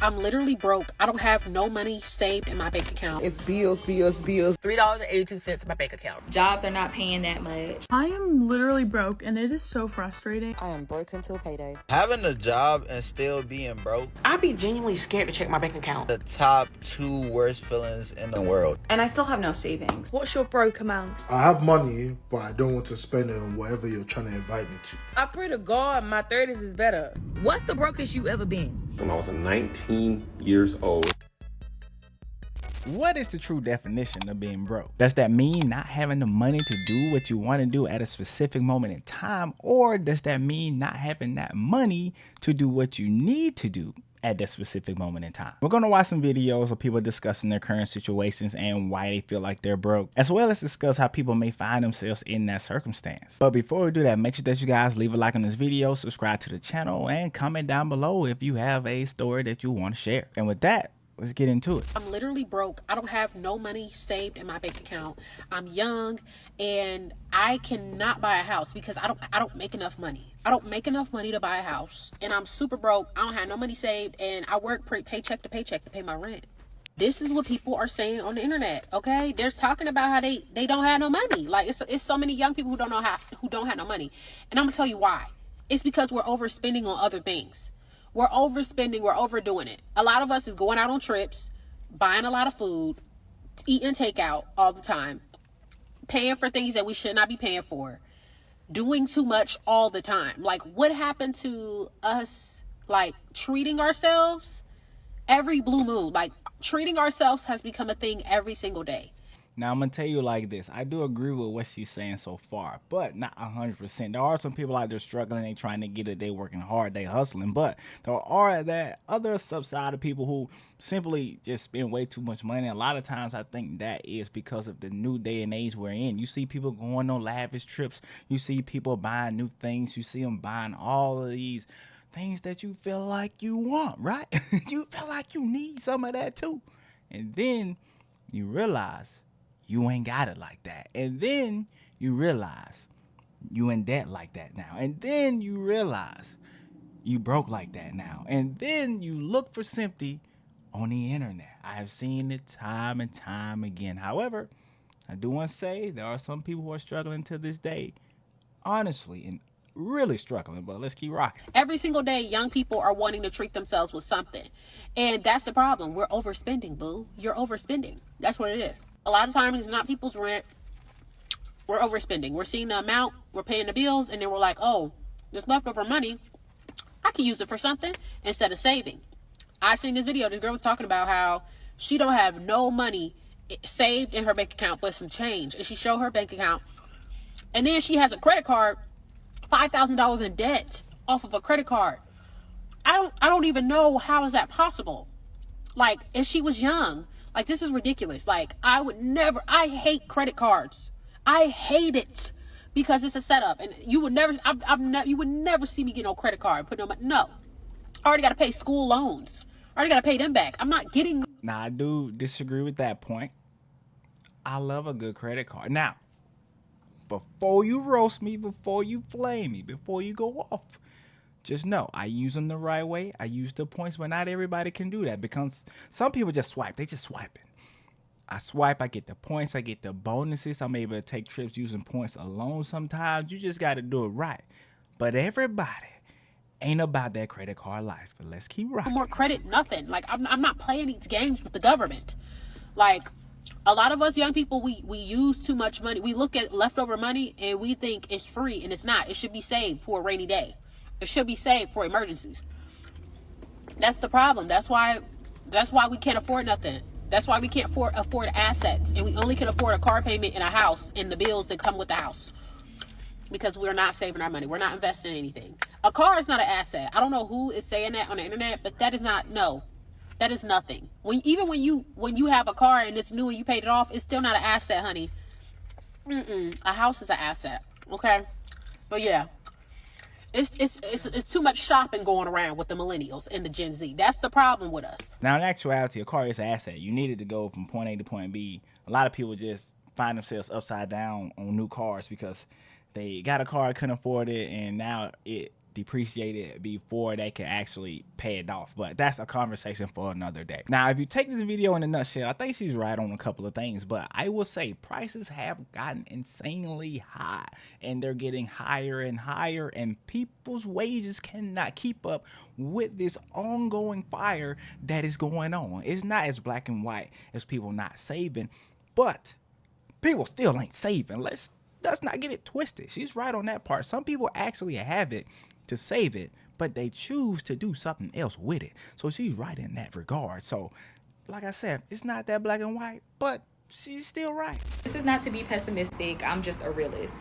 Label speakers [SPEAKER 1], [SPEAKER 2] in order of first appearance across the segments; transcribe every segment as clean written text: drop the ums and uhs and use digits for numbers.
[SPEAKER 1] I'm literally broke. I don't have no money saved in my bank account.
[SPEAKER 2] It's bills.
[SPEAKER 3] $3.82 in my bank account.
[SPEAKER 4] Jobs are not paying that much.
[SPEAKER 5] I am literally broke and it is so frustrating.
[SPEAKER 6] I am broke until payday.
[SPEAKER 7] Having a job and still being broke.
[SPEAKER 2] I'd be genuinely scared to check my bank account.
[SPEAKER 7] The top 2 worst feelings in the world.
[SPEAKER 4] And I still have no savings.
[SPEAKER 5] What's your broke amount?
[SPEAKER 8] I have money, but I don't want to spend it on whatever you're trying to invite me to.
[SPEAKER 3] I pray to God my 30s is better.
[SPEAKER 4] What's the brokest you ever been?
[SPEAKER 9] When I was 19 years old.
[SPEAKER 10] What is the true definition of being broke? Does that mean not having the money to do what you want to do at a specific moment in time? Or does that mean not having that money to do what you need to do at that specific moment in time? We're going to watch some videos of people discussing their current situations and why they feel like they're broke, as well as discuss how people may find themselves in that circumstance. But before we do that, make sure that you guys leave a like on this video, subscribe to the channel, and comment down below if you have a story that you want to share. And with that, let's get into it.
[SPEAKER 1] I'm literally broke. I don't have no money saved in my bank account. I'm young and I cannot buy a house because I don't make enough money. I don't make enough money to buy a house, and I'm super broke. I don't have no money saved, and I work paycheck to paycheck to pay my rent. This is what people are saying on the internet, okay? They're talking about how they don't have no money. Like it's so many young people who don't have no money. And I'm gonna tell you why. It's because we're overspending on other things. We're overspending, we're overdoing it. A lot of us is going out on trips, buying a lot of food, eating takeout all the time, paying for things that we should not be paying for, doing too much all the time. Like, what happened to us, like, treating ourselves every blue moon? Like, treating ourselves has become a thing every single day.
[SPEAKER 10] Now, I'm going to tell you like this. I do agree with what she's saying so far, but not 100%. There are some people out there struggling. They trying to get it. They working hard. They hustling. But there are that other subside of people who simply just spend way too much money. A lot of times I think that is because of the new day and age we're in. You see people going on lavish trips. You see people buying new things. You see them buying all of these things that you feel like you want, right? You feel like you need some of that too. And then you realize you ain't got it like that. And then you realize you in debt like that now. And then you realize you broke like that now. And then you look for sympathy on the internet. I have seen it time and time again. However, I do want to say there are some people who are struggling to this day, honestly, and really struggling, but let's keep rocking.
[SPEAKER 1] Every single day, young people are wanting to treat themselves with something. And that's the problem. We're overspending, boo. You're overspending. That's what it is. A lot of times it's not people's rent. We're overspending. We're seeing the amount, we're paying the bills, and then we're like, oh, this leftover money, I can use it for something instead of saving. I seen this video. This girl was talking about how she don't have no money saved in her bank account but some change. And she showed her bank account. And then she has a credit card, $5,000 in debt off of a credit card. I don't even know how is that possible. Like, and she was young. Like, this is ridiculous. Like, I hate credit cards. I hate it because it's a setup, and you would never, you would never see me get no credit card. No, I already got to pay school loans. I already got to pay them back. I'm not getting.
[SPEAKER 10] Now, I do disagree with that point. I love a good credit card. Now, before you roast me, before you flame me, before you go off, just know I use them the right way. I use the points, but not everybody can do that because some people just swipe. They just swiping. I swipe, I get the points, I get the bonuses. I'm able to take trips using points alone sometimes. You just got to do it right. But everybody ain't about that credit card life. But let's keep rocking.
[SPEAKER 1] More credit, nothing. Like, I'm not playing these games with the government. Like, a lot of us young people, we use too much money. We look at leftover money and we think it's free, and it's not. It should be saved for a rainy day. It should be saved for emergencies. That's the problem. That's why we can't afford nothing. That's why we can't afford assets, and we only can afford a car payment and a house and the bills that come with the house, because we're not saving our money. We're not investing in anything. A car is not an asset. I don't know who is saying that on the internet, but that is not. No, that is nothing. When you have a car and it's new and you paid it off, it's still not an asset, honey. A house is an asset. Okay, but yeah. It's too much shopping going around with the millennials and the Gen Z. That's the problem with us.
[SPEAKER 10] Now, in actuality, a car is an asset. You need it to go from point A to point B. A lot of people just find themselves upside down on new cars because they got a car, couldn't afford it, and now it depreciated before they can actually pay it off. But that's a conversation for another day. Now, if you take this video in a nutshell, I think she's right on a couple of things, but I will say prices have gotten insanely high, and they're getting higher and higher, and people's wages cannot keep up with this ongoing fire that is going on. It's not as black and white as people not saving, but people still ain't saving. Let's not get it twisted. She's right on that part. Some people actually have it to save it, but they choose to do something else with it. So she's right in that regard. So like I said, it's not that black and white, but she's still right.
[SPEAKER 4] This is not to be pessimistic. I'm just a realist.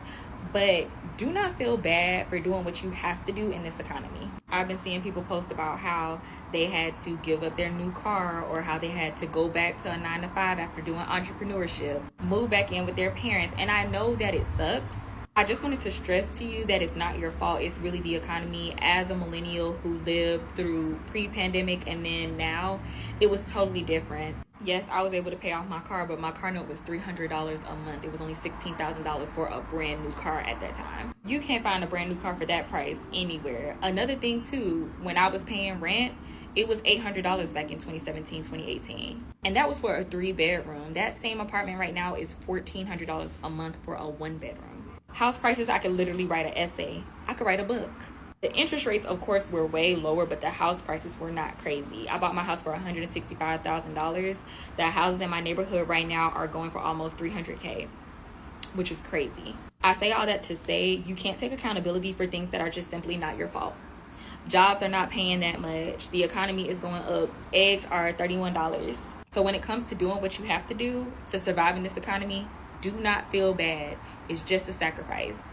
[SPEAKER 4] But do not feel bad for doing what you have to do in this economy. I've been seeing people post about how they had to give up their new car, or how they had to go back to a 9-to-5 after doing entrepreneurship, move back in with their parents. And I know that it sucks. I just wanted to stress to you that it's not your fault. It's really the economy. As a millennial who lived through pre-pandemic and then now, it was totally different. Yes, I was able to pay off my car, but my car note was $300 a month. It was only $16,000 for a brand new car at that time. You can't find a brand new car for that price anywhere. Another thing too, when I was paying rent, it was $800 back in 2017, 2018. And that was for a 3-bedroom. That same apartment right now is $1,400 a month for a 1-bedroom. House prices, I could literally write an essay. I could write a book. The interest rates, of course, were way lower, but the house prices were not crazy. I bought my house for $165,000. The houses in my neighborhood right now are going for almost $300K, which is crazy. I say all that to say you can't take accountability for things that are just simply not your fault. Jobs are not paying that much. The economy is going up. Eggs are $31. So when it comes to doing what you have to do to survive in this economy, do not feel bad. It's just a sacrifice.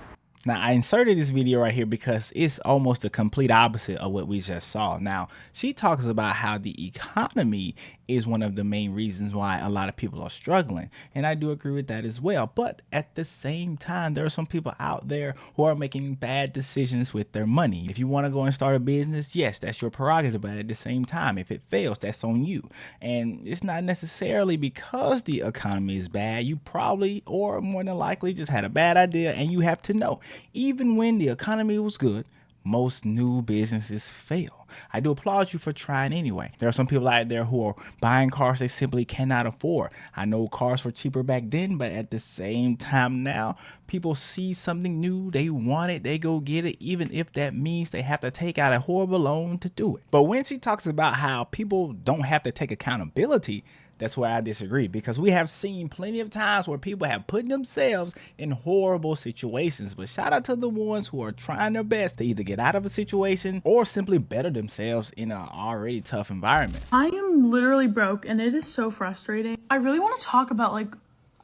[SPEAKER 10] Now, I inserted this video right here because it's almost the complete opposite of what we just saw. Now, she talks about how the economy is one of the main reasons why a lot of people are struggling. And I do agree with that as well. But at the same time, there are some people out there who are making bad decisions with their money. If you want to go and start a business, yes, that's your prerogative. But at the same time, if it fails, that's on you. And it's not necessarily because the economy is bad. You probably, or more than likely, just had a bad idea, and you have to know. Even when the economy was good, most new businesses fail. I do applaud you for trying anyway. There are some people out there who are buying cars they simply cannot afford. I know cars were cheaper back then, but at the same time now, people see something new, they want it, they go get it, even if that means they have to take out a horrible loan to do it. But when she talks about how people don't have to take accountability, that's where I disagree, because we have seen plenty of times where people have put themselves in horrible situations. But shout out to the ones who are trying their best to either get out of a situation or simply better themselves in an already tough environment.
[SPEAKER 5] I am literally broke, and it is so frustrating. I really want to talk about like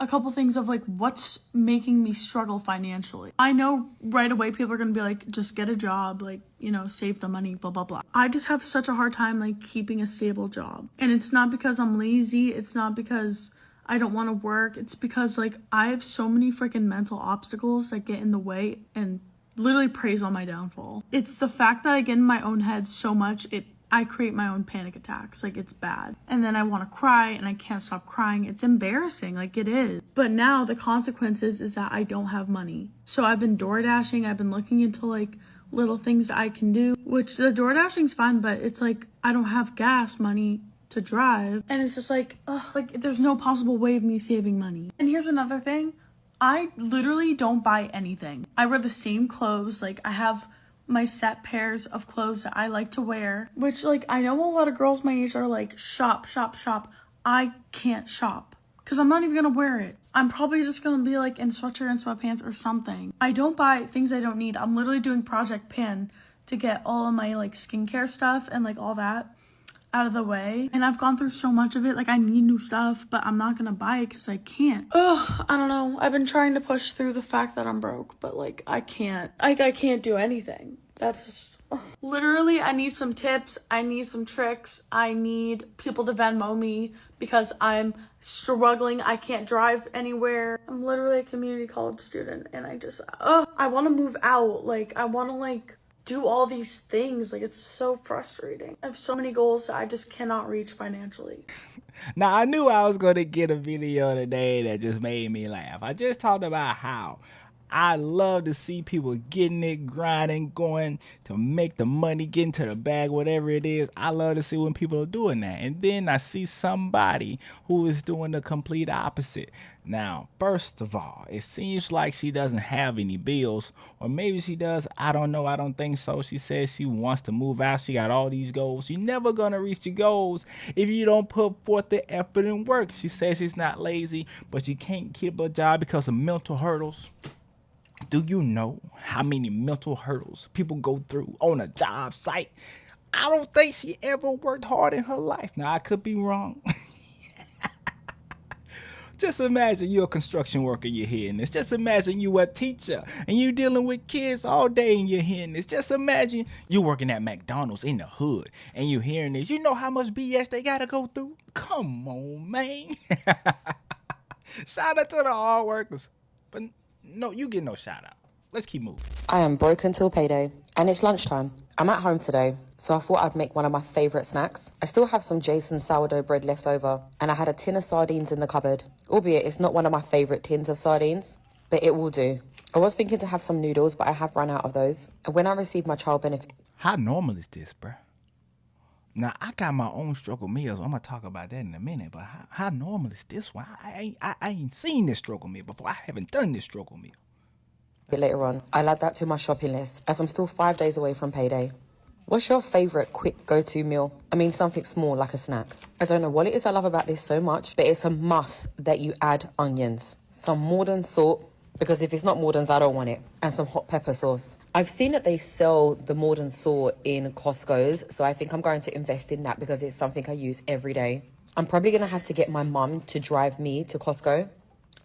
[SPEAKER 5] a couple things of like what's making me struggle financially. I know right away people are gonna be like, just get a job, like, you know, save the money, blah blah blah. I just have such a hard time like keeping a stable job, and it's not because I'm lazy, it's not because I don't want to work, it's because like I have so many freaking mental obstacles that get in the way and literally preys on my downfall. It's the fact that I get in my own head so much, I create my own panic attacks. Like, it's bad. And then I want to cry and I can't stop crying. It's embarrassing. Like, it is. But now the consequences is that I don't have money. So I've been door dashing. I've been looking into like little things that I can do, which the door dashing's fun, but it's like I don't have gas money to drive. And it's just like, ugh, like there's no possible way of me saving money. And here's another thing. I literally don't buy anything. I wear the same clothes. Like, I have my set pairs of clothes that I like to wear, which like I know a lot of girls my age are like, shop. I can't shop because I'm not even gonna wear it. I'm probably just gonna be like in sweatshirt and sweatpants or something. I don't buy things I don't need. I'm literally doing Project Pin to get all of my like skincare stuff and like all that out of the way, and I've gone through so much of it. Like, I need new stuff, but I'm not gonna buy it because I can't. Ugh, I don't know. I've been trying to push through the fact that I'm broke, but like I can't do anything. That's just literally, I need some tips, I need some tricks, I need people to Venmo me because I'm struggling. I can't drive anywhere. I'm literally a community college student, and I want to move out. Like, I want to like do all these things. Like, it's so frustrating. I have so many goals that I just cannot reach financially.
[SPEAKER 10] Now, I knew I was going to get a video today that just made me laugh. I just talked about how I love to see people getting it, grinding, going to make the money, getting to the bag, whatever it is. I love to see when people are doing that. And then I see somebody who is doing the complete opposite. Now, first of all, it seems like she doesn't have any bills, or maybe she does. I don't know. I don't think so. She says she wants to move out. She got all these goals. You're never going to reach your goals if you don't put forth the effort and work. She says she's not lazy, but she can't keep a job because of mental hurdles. Do you know how many mental hurdles people go through on a job site? I don't think she ever worked hard in her life. Now, I could be wrong. Just imagine you're a construction worker, you're hearing this. Just imagine you a teacher and you dealing with kids all day and you're hearing this. Just imagine you working at McDonald's in the hood and you're hearing this. You know how much BS they got to go through? Come on, man. Shout out to the hard workers. But no, you get no shout out. Let's keep moving.
[SPEAKER 6] I am broke until payday, and it's lunchtime. I'm at home today, so I thought I'd make one of my favourite snacks. I still have some Jason's sourdough bread left over, and I had a tin of sardines in the cupboard, albeit it's not one of my favourite tins of sardines, but it will do. I was thinking to have some noodles, but I have run out of those. And when I receive my child benefit...
[SPEAKER 10] How normal is this, bruh? Now, I got my own struggle meals. I'm going to talk about that in a minute, but how normal is this one? I ain't seen this struggle meal before. I haven't done this struggle meal.
[SPEAKER 6] Later on, I'll add that to my shopping list as I'm still 5 days away from payday. What's your favourite quick go-to meal? I mean, something small like a snack. I don't know what it is I love about this so much, but it's a must that you add onions. Some Morden salt, because if it's not Morden's, I don't want it. And some hot pepper sauce. I've seen that they sell the Morden salt in Costco's, so I think I'm going to invest in that because it's something I use every day. I'm probably going to have to get my mum to drive me to Costco.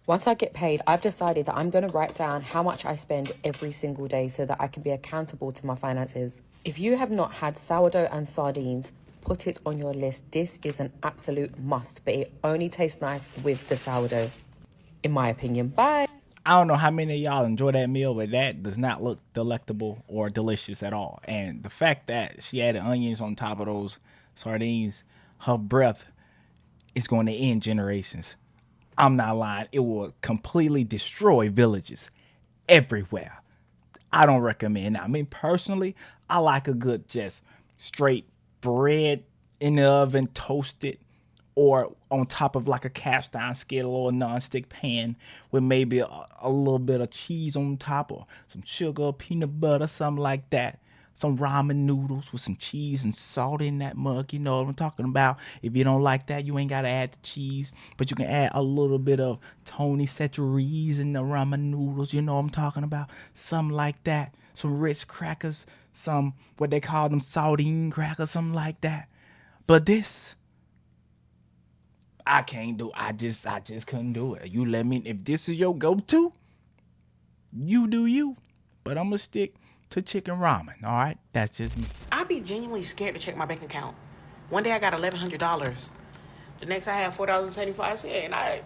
[SPEAKER 6] Once I get paid, I've decided that I'm going to write down how much I spend every single day so that I can be accountable to my finances. If you have not had sourdough and sardines, put it on your list. This is an absolute must, but it only tastes nice with the sourdough, in my opinion. Bye.
[SPEAKER 10] I don't know how many of y'all enjoy that meal, but that does not look delectable or delicious at all. And the fact that she added onions on top of those sardines, her breath is going to end generations. I'm not lying. It will completely destroy villages everywhere. I don't recommend it. I mean, personally, I like a good just straight bread in the oven, toasted, or on top of like a cast iron skillet or a non-stick pan with maybe a little bit of cheese on top or some sugar, peanut butter, something like that. Some ramen noodles with some cheese and salt in that mug. You know what I'm talking about. If you don't like that, you ain't got to add the cheese. But you can add a little bit of Tony Chachere's in the ramen noodles. You know what I'm talking about. Something like that. Some Ritz crackers. Some, what they call them, sardine crackers. Something like that. But this, I can't do. I just couldn't do it. You let me, if this is your go-to, you do you. But I'm going to stick to chicken ramen, all right? That's just me.
[SPEAKER 2] I'd be genuinely scared to check my bank account. One day I got $1,100. The next I had $4.75,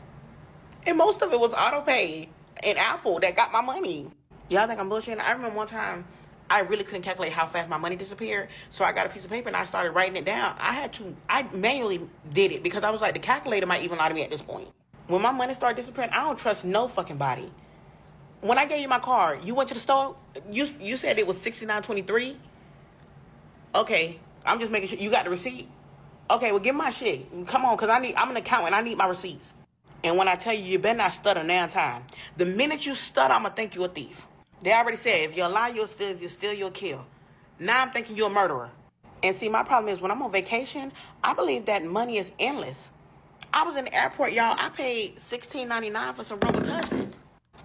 [SPEAKER 2] and most of it was AutoPay and Apple that got my money. Y'all think I'm bullshitting? I remember one time I really couldn't calculate how fast my money disappeared, so I got a piece of paper and I started writing it down. I manually did it because I was like, the calculator might even lie to me at this point. When my money started disappearing, I don't trust no fucking body. When I gave you my card, you went to the store. You said it was $69.23. Okay, I'm just making sure you got the receipt. Okay, well give me my shit. Come on, cause I'm an accountant. I need my receipts. And when I tell you, you better not stutter now time. The minute you stutter, I'm gonna think you a thief. They already said if you lie, you'll steal. If you steal, you'll kill. Now I'm thinking you're a murderer. And see, my problem is when I'm on vacation, I believe that money is endless. I was in the airport, y'all. I paid $16.99 for some Robitussin.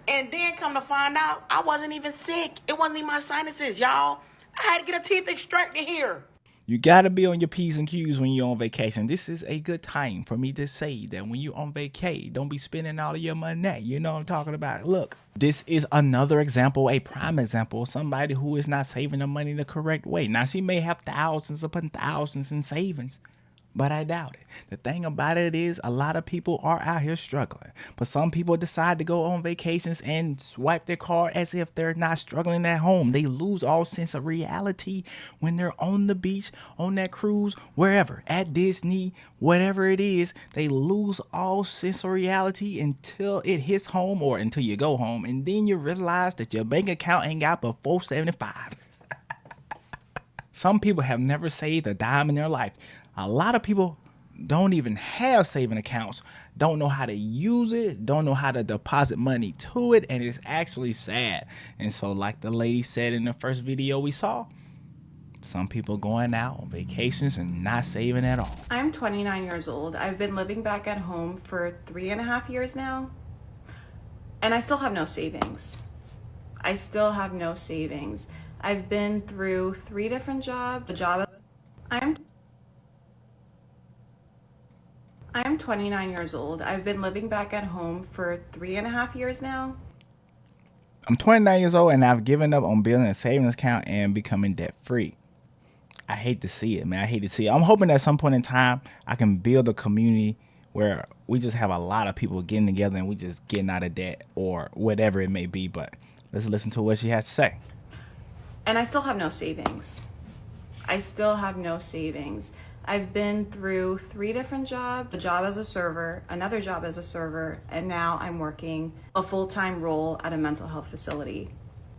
[SPEAKER 2] And then come to find out, I wasn't even sick. It wasn't even my sinuses, y'all. I had to get a teeth extracted here.
[SPEAKER 10] You got to be on your P's and Q's when you're on vacation. This is a good time for me to say that when you're on vacay, don't be spending all of your money. You know what I'm talking about? Look, this is another example, a prime example of somebody who is not saving the money the correct way. Now, she may have thousands upon thousands in savings, But I doubt it. The thing about it is a lot of people are out here struggling. But some people decide to go on vacations and swipe their card as if they're not struggling at home. They lose all sense of reality when they're on the beach, on that cruise, wherever, at Disney, whatever it is. They lose all sense of reality until it hits home or until you go home. And then you realize that your bank account ain't got but $475. Some people have never saved a dime in their life. A lot of people don't even have saving accounts, don't know how to use it, don't know how to deposit money to it, and it's actually sad. And so like the lady said in the first video we saw, some people going out on vacations and not saving at all.
[SPEAKER 11] I'm 29 years old. I've been living back at home for 3.5 years now, and I still have no savings. I've been through 3 different jobs. I'm 29 years old. I've been living back at home for 3.5 years now.
[SPEAKER 10] I'm 29 years old and I've given up on building a savings account and becoming debt free. I hate to see it, man. I hate to see it. I'm hoping at some point in time I can build a community where we just have a lot of people getting together and we just getting out of debt or whatever it may be. But let's listen to what she has to say.
[SPEAKER 11] And I still have no savings. I've been through 3 different jobs, a job as a server, another job as a server, and now I'm working a full-time role at a mental health facility.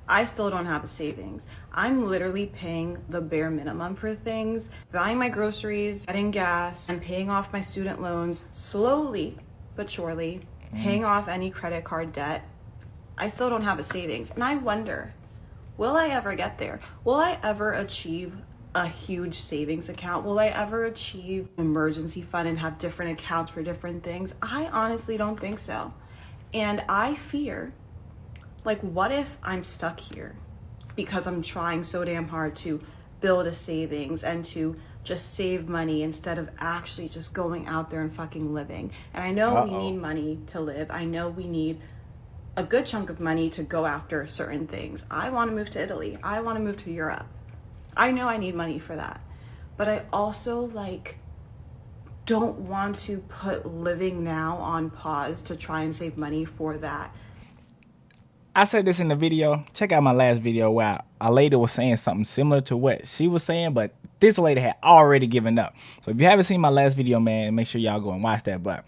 [SPEAKER 11] I still don't have a savings. I'm literally paying the bare minimum for things, buying my groceries, getting gas, and paying off my student loans slowly but surely, paying off any credit card debt. I still don't have a savings. And I wonder, will I ever get there? Will I ever achieve a huge savings account? Will I ever achieve an emergency fund and have different accounts for different things? I honestly don't think so. And I fear, like, what if I'm stuck here because I'm trying so damn hard to build a savings and to just save money instead of actually just going out there and fucking living? And I know we need money to live. I know we need a good chunk of money to go after certain things. I want to move to Italy. I want to move to Europe. I know I need money for that. But I also don't want to put living now on pause to try and save money for that.
[SPEAKER 10] I said this in the video. Check out my last video where a lady was saying something similar to what she was saying, but this lady had already given up. So if you haven't seen my last video, man, make sure y'all go and watch that. But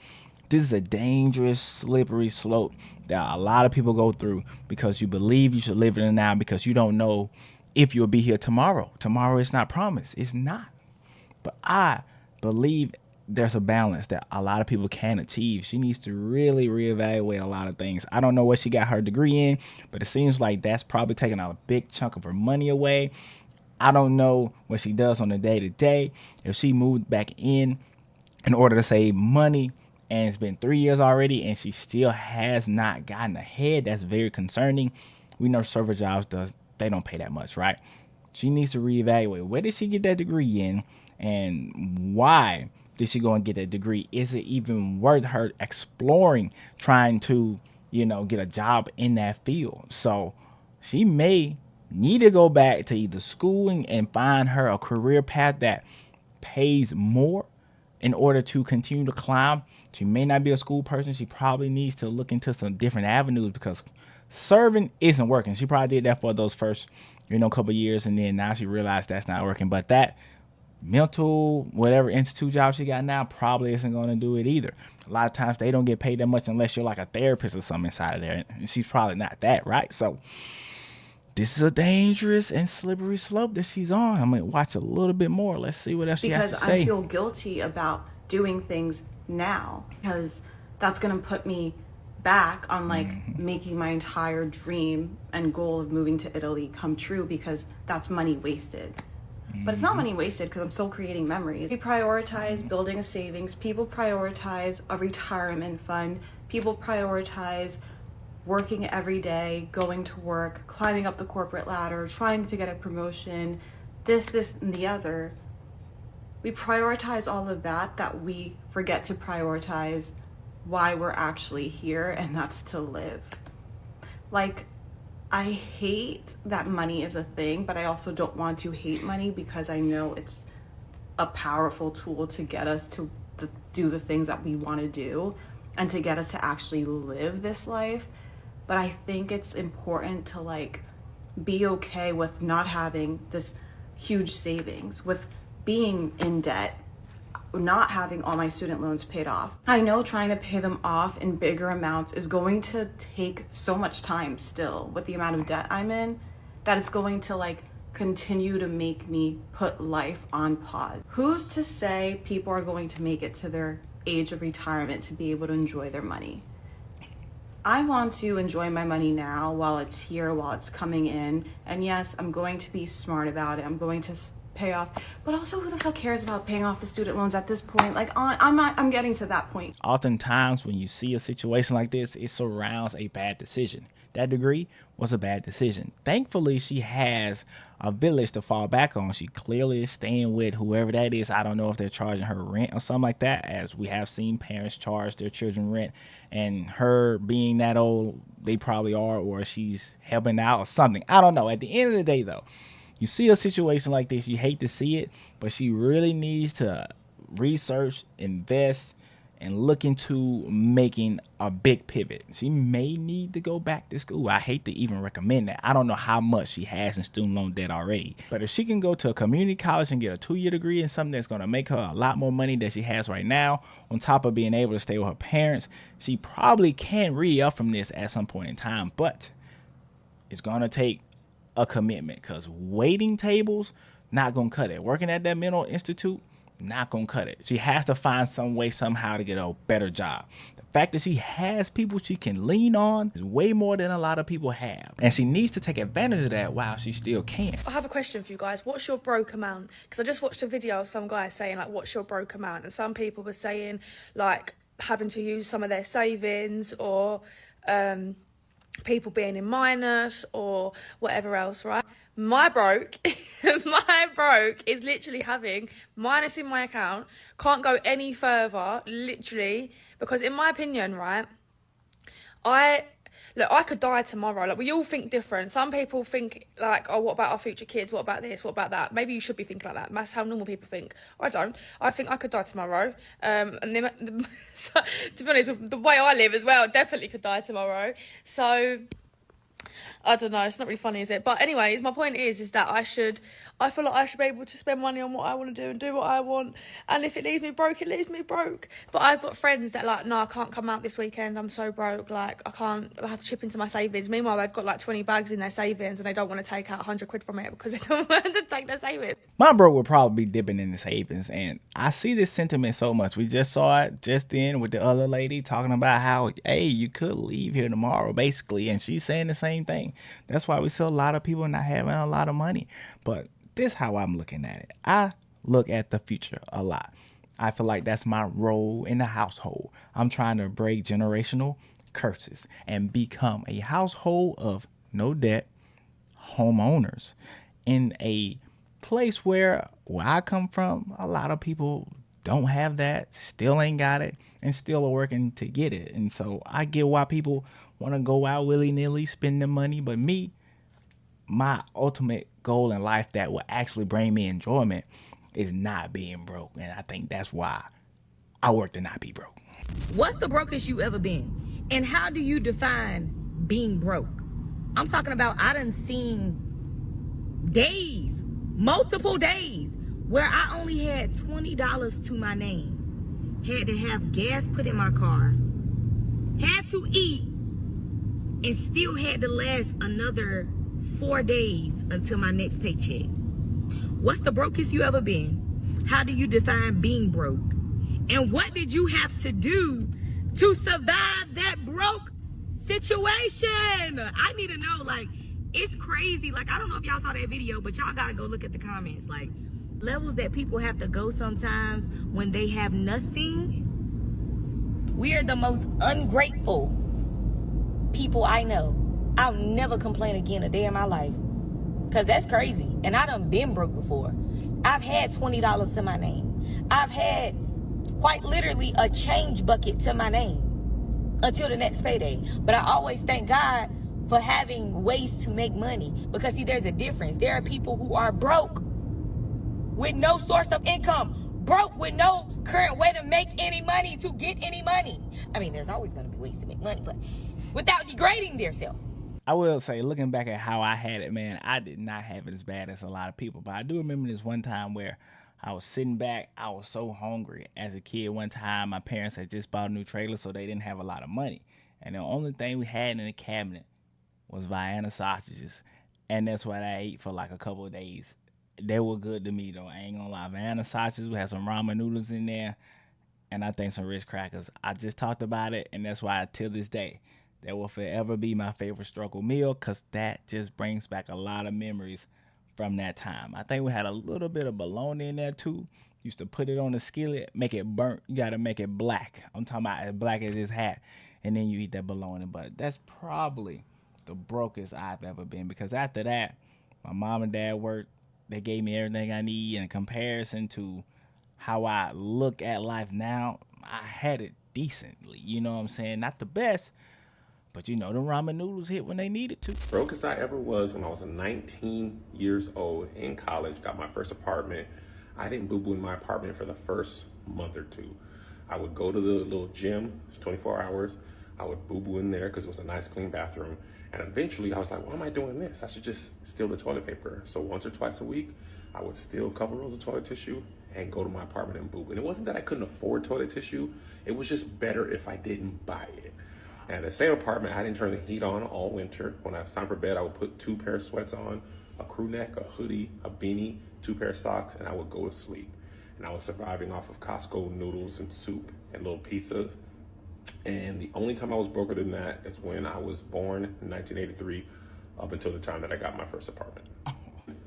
[SPEAKER 10] this is a dangerous, slippery slope that a lot of people go through because you believe you should live in the now because you don't know if you'll be here tomorrow. Tomorrow is not promised. It's not. But I believe there's a balance that a lot of people can achieve. She needs to really reevaluate a lot of things. I don't know what she got her degree in, but it seems like that's probably taking a big chunk of her money away. I don't know what she does on the day-to-day. If she moved back in order to save money, and it's been 3 years already and she still has not gotten ahead, that's very concerning. We know server jobs they don't pay that much, right? She needs to reevaluate. Where did she get that degree in and why did she go and get that degree? Is it even worth her exploring trying to, get a job in that field? So she may need to go back to either schooling and find her a career path that pays more in order to continue to climb. She may not be a school person. She probably needs to look into some different avenues because serving isn't working. She probably did that for those first, couple years, and then now she realized that's not working. But that mental, whatever institute job she got now probably isn't going to do it either. A lot of times they don't get paid that much unless you're like a therapist or something inside of there, and she's probably not that, right? So this is a dangerous and slippery slope that she's on. I'm going to watch a little bit more. Let's see what else she has to say.
[SPEAKER 11] Because I feel guilty about doing things now because that's going to put me back on making my entire dream and goal of moving to Italy come true, because that's money wasted. But it's not money wasted because I'm still creating memories. We prioritize building a savings. People prioritize a retirement fund. People prioritize working every day, going to work, climbing up the corporate ladder, trying to get a promotion, this, and the other. We prioritize all of that we forget to prioritize why we're actually here, and that's to live. I hate that money is a thing, but I also don't want to hate money because I know it's a powerful tool to get us to do the things that we want to do and to get us to actually live this life. But I think it's important to like be okay with not having this huge savings, with being in debt, not having all my student loans paid off. I know trying to pay them off in bigger amounts is going to take so much time still with the amount of debt I'm in, that it's going to like continue to make me put life on pause. Who's to say people are going to make it to their age of retirement to be able to enjoy their money? I want to enjoy my money now while it's here, while it's coming in. And yes, I'm going to be smart about it. I'm going to pay off, but also who the fuck cares about paying off the student loans at this point? Like, I'm getting to that point.
[SPEAKER 10] Oftentimes when you see a situation like this, it surrounds a bad decision. That degree was a bad decision. Thankfully, she has a village to fall back on. She clearly is staying with whoever that is. I don't know if they're charging her rent or something like that, as we have seen parents charge their children rent, and her being that old, they probably are, or she's helping out or something. I don't know. At the end of the day, though, you see a situation like this, you hate to see it, but she really needs to research, invest, and look into making a big pivot. She may need to go back to school. I hate to even recommend that. I don't know how much she has in student loan debt already, but if she can go to a community college and get a 2-year degree in something that's going to make her a lot more money than she has right now, on top of being able to stay with her parents, she probably can re-up from this at some point in time, but it's going to take a commitment, because waiting tables not gonna cut it. Working at that mental institute not gonna cut it. She has to find some way somehow to get a better job. The fact that she has people she can lean on is way more than a lot of people have, and she needs to take advantage of that while she still can.
[SPEAKER 12] I have a question for you guys. What's your broke amount? Because I just watched a video of some guy saying like, what's your broke amount? And some people were saying like having to use some of their savings, or people being in minus, or whatever else, right? My broke is literally having minus in my account, can't go any further, literally, because in my opinion, right, I could die tomorrow. Like, we all think different. Some people think like, oh, what about our future kids? What about this? What about that? Maybe you should be thinking like that. That's how normal people think. I don't. I think I could die tomorrow. And then, so, to be honest, the way I live as well, definitely could die tomorrow. So I don't know, it's not really funny, is it? But anyways, my point is that I feel like I should be able to spend money on what I want to do and do what I want. And if it leaves me broke, it leaves me broke. But I've got friends that like, no, I can't come out this weekend, I'm so broke, like I have to chip into my savings. Meanwhile, they've got like 20 bags in their savings and they don't want to take out 100 quid from it because they don't want to take their savings.
[SPEAKER 10] My bro would probably be dipping in the savings, and I see this sentiment so much. We just saw it just then with the other lady talking about how, hey, you could leave here tomorrow, basically, and she's saying the same thing. That's why we see a lot of people not having a lot of money. But this is how I'm looking at it. I look at the future a lot. I feel like that's my role in the household. I'm trying to break generational curses and become a household of no debt homeowners in a place where I come from. A lot of people don't have that, still ain't got it, and still are working to get it. And so I get why people want to go out willy-nilly, spend their money. But me, my ultimate goal in life that will actually bring me enjoyment is not being broke. And I think that's why I work to not be broke.
[SPEAKER 13] What's the brokest you ever been? And how do you define being broke? I'm talking about, I done seen days, multiple days, where I only had $20 to my name. Had to have gas put in my car. Had to eat. And still had to last another 4 days until my next paycheck. What's the brokest you ever been? How do you define being broke? And what did you have to do to survive that broke situation? I need to know, like, it's crazy. Like, I don't know if y'all saw that video, but y'all gotta go look at the comments. Like, levels that people have to go sometimes when they have nothing. We are the most ungrateful people I know. I'll never complain again a day in my life, because that's crazy. And I done been broke before. I've had $20 to my name. I've had quite literally a change bucket to my name until the next payday. But I always thank God for having ways to make money, because see, there's a difference. There are people who are broke with no source of income, broke with no current way to make any money, to get any money. I mean, there's always going to be ways to make money, but without degrading themselves.
[SPEAKER 10] I will say, looking back at how I had it, man, I did not have it as bad as a lot of people. But I do remember this one time where I was sitting back. I was so hungry as a kid. One time, my parents had just bought a new trailer, so they didn't have a lot of money. And the only thing we had in the cabinet was Vienna sausages. And that's what I ate for like a couple of days. They were good to me, though. I ain't gonna lie. Vienna sausages, we had some ramen noodles in there, and I think some Ritz crackers. I just talked about it, and that's why till this day, that will forever be my favorite struggle meal, because that just brings back a lot of memories from that time. I think we had a little bit of bologna in there too. Used to put it on the skillet, make it burnt. You got to make it black. I'm talking about as black as his hat. And then you eat that bologna. But that's probably the brokest I've ever been, because after that, my mom and dad worked. They gave me everything I need. In comparison to how I look at life now, I had it decently. You know what I'm saying? Not the best, but you know, the ramen noodles hit when they needed to.
[SPEAKER 9] Brokest I ever was when I was 19 years old in college, got my first apartment. I didn't boo-boo in my apartment for the first month or two. I would go to the little gym, it's 24 hours. I would boo-boo in there because it was a nice clean bathroom. And eventually I was like, why am I doing this? I should just steal the toilet paper. So once or twice a week, I would steal a couple rolls of toilet tissue and go to my apartment and boo-boo. And it wasn't that I couldn't afford toilet tissue. It was just better if I didn't buy it. And the same apartment, I didn't turn the heat on all winter. When it was time for bed, I would put 2 pair of sweats on, a crew neck, a hoodie, a beanie, 2 pair of socks, and I would go to sleep. And I was surviving off of Costco noodles and soup and little pizzas. And the only time I was broker than that is when I was born in 1983, up until the time that I got my first apartment.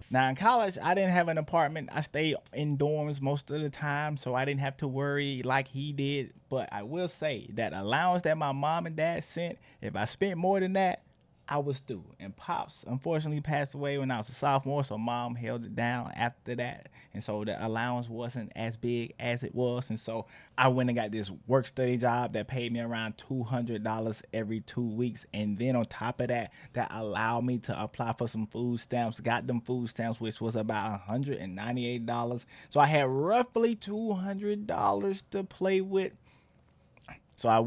[SPEAKER 10] Now in college, I didn't have an apartment. I stayed in dorms most of the time, so I didn't have to worry like he did. But I will say that allowance that my mom and dad sent, if I spent more than that, I was through. And Pops unfortunately passed away when I was a sophomore, so Mom held it down after that. And so the allowance wasn't as big as it was. And so I went and got this work study job that paid me around $200 every 2 weeks. And then on top of that, that allowed me to apply for some food stamps, got them food stamps, which was about $198. So I had roughly $200 to play with. So I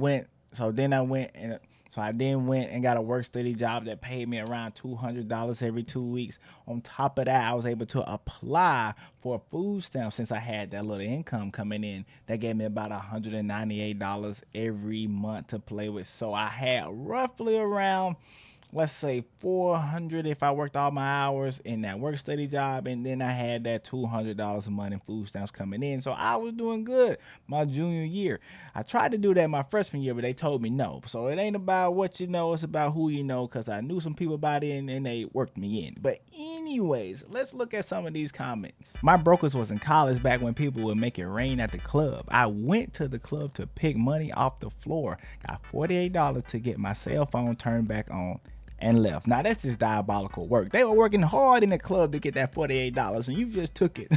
[SPEAKER 10] then went and got a work study job that paid me around $200 every 2 weeks. On top of that, I was able to apply for a food stamp since I had that little income coming in. That gave me about $198 every month to play with. So I had roughly around, let's say, $400 if I worked all my hours in that work study job, and then I had that $200 a month in food stamps coming in. So I was doing good my junior year. I tried to do that my freshman year, but they told me no. So it ain't about what you know, it's about who you know, because I knew some people about it and they worked me in. But anyways, let's look at some of these comments. My brokers was in college back when people would make it rain at the club. I went to the club to pick money off the floor, got $48 to get my cell phone turned back on, and left. Now that's just diabolical work. They were working hard in the club to get that $48 and you just took it.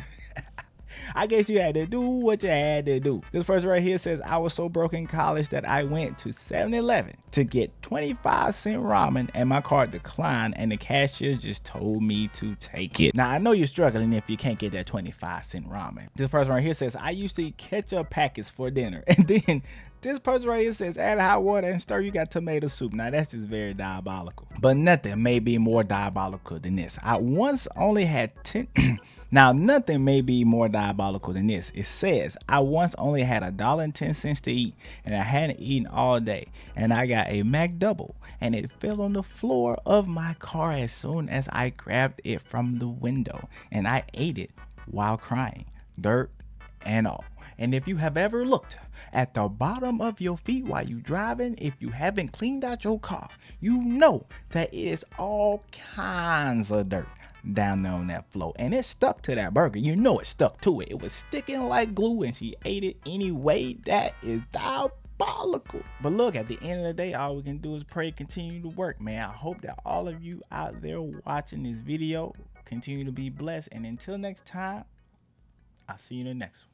[SPEAKER 10] I guess you had to do what you had to do. This person right here says, I was so broke in college that I went to 7-Eleven to get 25-cent ramen and my card declined and the cashier just told me to take it. Now I know you're struggling if you can't get that 25-cent ramen. This person right here says, I used to eat ketchup packets for dinner. And then this person right here says, add hot water and stir, you got tomato soup. Now that's just very diabolical. But nothing may be more diabolical than this. I once only had 10... Now nothing may be more diabolical than this. It says, I once only had $1.10 to eat and I hadn't eaten all day. And I got a McDouble and it fell on the floor of my car as soon as I grabbed it from the window. And I ate it while crying, dirt and all. And if you have ever looked at the bottom of your feet while you driving, if you haven't cleaned out your car, you know that it is all kinds of dirt down there on that floor. And it stuck to that burger. You know it stuck to it. It was sticking like glue and she ate it anyway. That is diabolical. But look, at the end of the day, all we can do is pray, continue to work, man. I hope that all of you out there watching this video continue to be blessed. And until next time, I'll see you in the next one.